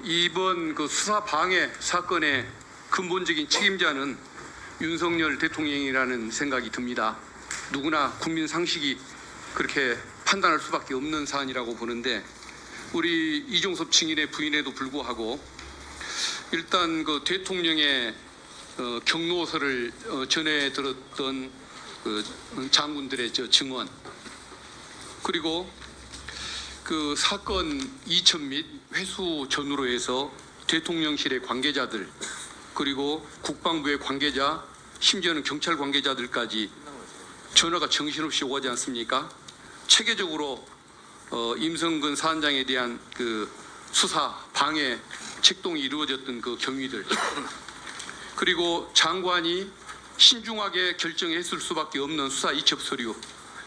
이번 그 수사 방해 사건의 근본적인 책임자는 윤석열 대통령이라는 생각이 듭니다. 누구나 국민 상식이 그렇게 판단할 수밖에 없는 사안이라고 보는데, 우리 이종섭 증인의 부인에도 불구하고 일단 그 대통령의 경로서를 전해 들었던 그 장군들의 증언, 그리고 그 사건 이천 및 회수 전후로 해서 대통령실의 관계자들, 그리고 국방부의 관계자, 심지어는 경찰 관계자들까지 전화가 정신없이 오가지 않습니까? 체계적으로 임성근 사단장에 대한 그 수사 방해 책동이 이루어졌던 그 경위들, 그리고 장관이 신중하게 결정했을 수밖에 없는 수사 이첩 서류,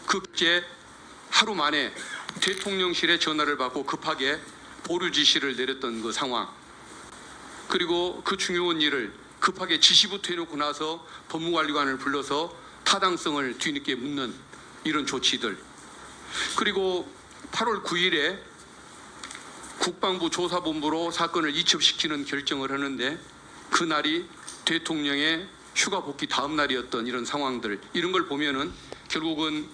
그제 하루 만에 대통령실의 전화를 받고 급하게 보류 지시를 내렸던 그 상황, 그리고 그 중요한 일을 급하게 지시부터 해놓고 나서 법무관리관을 불러서 타당성을 뒤늦게 묻는 이런 조치들, 그리고 8월 9일에 국방부 조사본부로 사건을 이첩시키는 결정을 하는데, 그날이 대통령의 휴가 복귀 다음 날이었던 이런 상황들, 이런 걸 보면은 결국은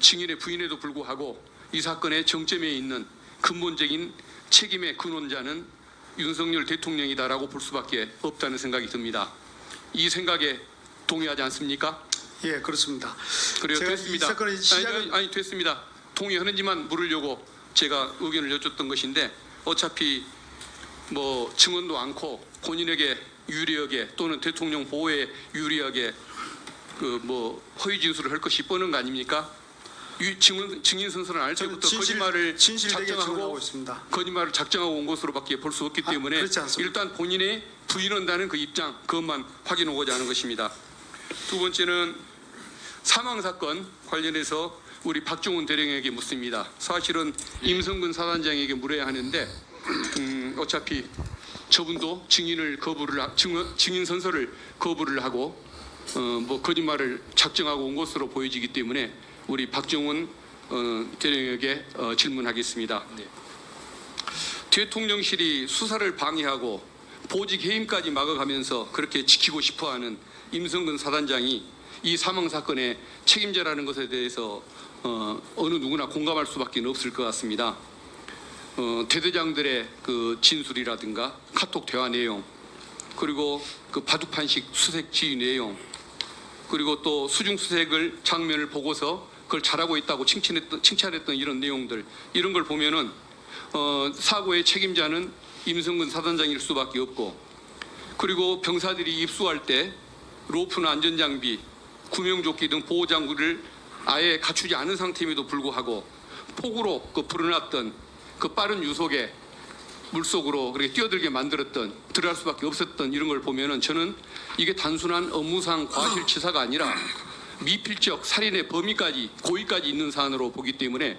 증인의 부인에도 불구하고 이 사건의 정점에 있는 근본적인 책임의 근원자는 윤석열 대통령이다라고 볼 수밖에 없다는 생각이 듭니다. 이 생각에 동의하지 않습니까? 예, 그렇습니다. 그래요, 제가 됐습니다. 이 사건의 시작은 아니 됐습니다. 동의하는지만 물으려고 제가 의견을 여쭙던 것인데, 어차피 뭐 증언도 않고 본인에게 유리하게 또는 대통령 보호에 유리하게 그 뭐 허위 진술을 할 것이 뻔한 거 아닙니까? 증인 선서는 알 때부터 거짓말을 진실되게 증언하고 작정하고 있습니다. 거짓말을 작정하고 온 것으로밖에 볼 수 없기 때문에 그렇지 않습니다. 일단 본인의 부인한다는 그 입장, 그것만 확인하고자 하는 것입니다. 두 번째는 사망 사건 관련해서 우리 박종훈 대령에게 묻습니다. 사실은 임성근 사단장에게 물어야 하는데 어차피 저분도 증인 선서를 거부를 하고 뭐 거짓말을 작정하고 온 것으로 보여지기 때문에 우리 박종훈 대령에게 질문하겠습니다. 네. 대통령실이 수사를 방해하고 보직 해임까지 막아가면서 그렇게 지키고 싶어하는 임성근 사단장이 이 사망 사건의 책임자라는 것에 대해서 어느 누구나 공감할 수밖에 없을 것 같습니다. 대대장들의 그 진술이라든가 카톡 대화 내용, 그리고 그 바둑판식 수색 지휘 내용, 그리고 또 수중 수색을 장면을 보고서 그걸 잘하고 있다고 칭찬했던 이런 내용들, 이런 걸 보면은 사고의 책임자는 임성근 사단장일 수밖에 없고, 그리고 병사들이 입수할 때 로프나 안전장비, 구명조끼 등 보호장구를 아예 갖추지 않은 상태임에도 불구하고 폭우로 그 불어났던 그 빠른 유속에 물속으로 그렇게 뛰어들게 만들었던, 들어갈 수밖에 없었던 이런 걸 보면은 저는 이게 단순한 업무상 과실치사가 아니라 미필적 살인의 범위까지, 고의까지 있는 사안으로 보기 때문에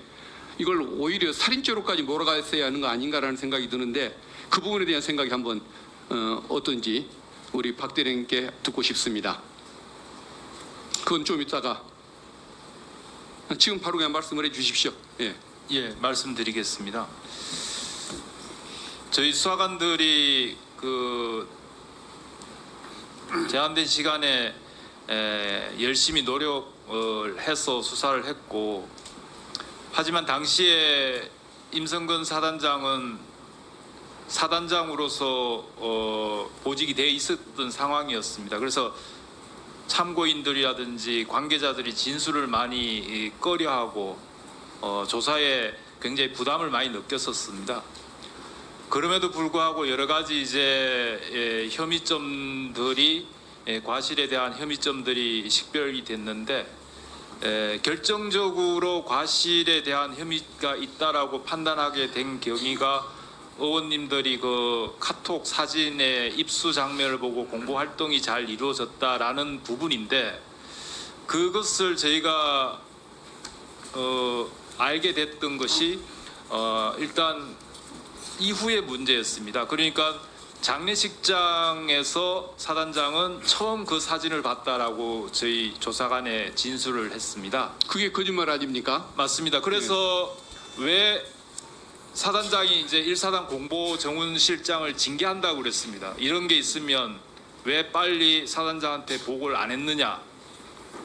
이걸 오히려 살인죄로까지 몰아갔어야 하는 거 아닌가라는 생각이 드는데, 그 부분에 대한 생각이 한번 어떤지 우리 박 대령님께 듣고 싶습니다. 그건 좀 이따가 지금 바로 그냥 말씀을 해 주십시오. 예, 말씀드리겠습니다. 저희 수사관들이 그 제한된 시간에 열심히 노력을 해서 수사를 했고, 하지만 당시에 임성근 사단장은 사단장으로서 보직이 돼 있었던 상황이었습니다. 그래서 참고인들이라든지 관계자들이 진술을 많이 꺼려하고 조사에 굉장히 부담을 많이 느꼈었습니다. 그럼에도 불구하고 여러 가지 이제 혐의점들이, 과실에 대한 혐의점들이 식별이 됐는데, 결정적으로 과실에 대한 혐의가 있다라고 판단하게 된 경위가 의원님들이 그 카톡 사진의 입수 장면을 보고 공보 활동이 잘 이루어졌다라는 부분인데, 그것을 저희가 알게 됐던 것이 일단 이후의 문제였습니다. 그러니까 장례식장에서 사단장은 처음 그 사진을 봤다라고 저희 조사관에 진술을 했습니다. 그게 거짓말 아닙니까? 맞습니다. 그래서 왜 사단장이 이제 1사단 공보 정훈실장을 징계한다고 그랬습니다. 이런 게 있으면 왜 빨리 사단장한테 보고를 안 했느냐.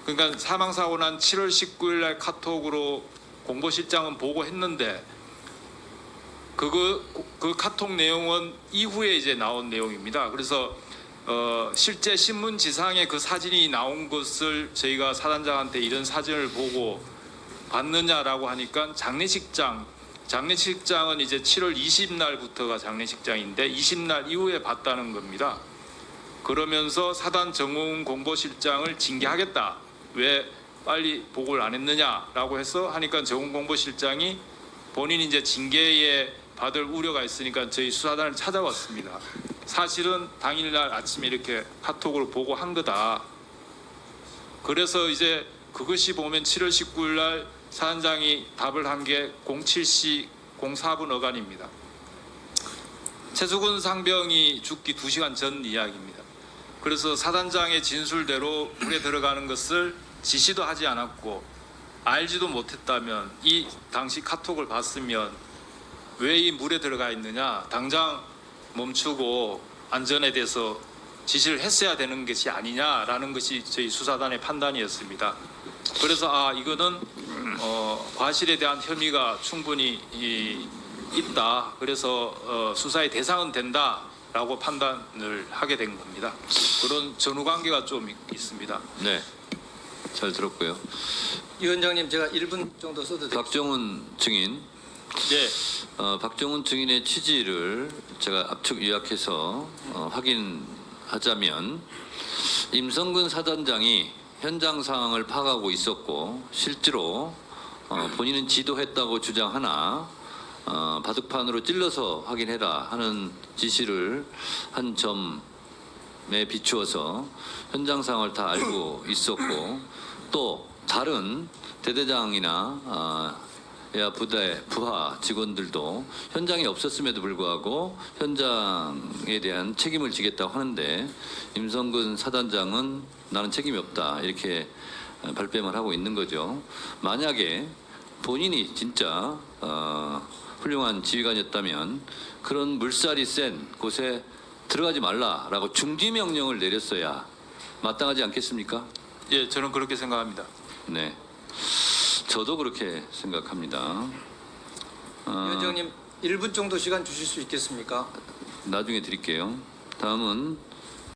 그러니까 사망사고 난 7월 19일 날 카톡으로 공보실장은 보고했는데 그 카톡 내용은 이후에 이제 나온 내용입니다. 그래서 실제 신문지상에 그 사진이 나온 것을 저희가 사단장한테 이런 사진을 보고 봤느냐라고 하니까 장례식장은 이제 7월 20날부터가 장례식장인데 20날 이후에 봤다는 겁니다. 그러면서 사단 정훈 공보실장을 징계하겠다. 왜 빨리 보고를 안 했느냐라고 해서 하니까 정훈 공보실장이 본인이 이제 징계에 받을 우려가 있으니까 저희 수사단을 찾아왔습니다. 사실은 당일날 아침에 이렇게 카톡으로 보고한 거다. 그래서 이제 그것이 보면 7월 19일 날 사단장이 답을 한 게 07시 04분 어간입니다. 최수근 상병이 죽기 2시간 전 이야기입니다. 그래서 사단장의 진술대로 물에 들어가는 것을 지시도 하지 않았고 알지도 못했다면 이 당시 카톡을 봤으면 왜 이 물에 들어가 있느냐, 당장 멈추고 안전에 대해서 지시를 했어야 되는 것이 아니냐라는 것이 저희 수사단의 판단이었습니다. 그래서 이거는 과실에 대한 혐의가 충분히 있다. 그래서 수사의 대상은 된다라고 판단을 하게 된 겁니다. 그런 전후 관계가 좀 있습니다. 네, 잘 들었고요. 위원장님, 제가 1분 정도 써도 될까요? 박정훈 증인, 네, 박정훈 증인의 취지를 제가 압축 요약해서 확인하자면 임성근 사단장이 현장 상황을 파악하고 있었고 실제로 본인은 지도했다고 주장하나 바둑판으로 찔러서 확인해라 하는 지시를 한 점에 비추어서 현장 상황을 다 알고 있었고 또 다른 대대장이나 야 부대 부하 직원들도 현장에 없었음에도 불구하고 현장에 대한 책임을 지겠다고 하는데 임성근 사단장은 나는 책임이 없다 이렇게 발뺌을 하고 있는 거죠. 만약에 본인이 진짜 훌륭한 지휘관이었다면 그런 물살이 센 곳에 들어가지 말라라고 중지 명령을 내렸어야 마땅하지 않겠습니까? 예, 저는 그렇게 생각합니다. 네, 저도 그렇게 생각합니다. 위원장님, 1분 정도 시간 주실 수 있겠습니까? 나중에 드릴게요. 다음은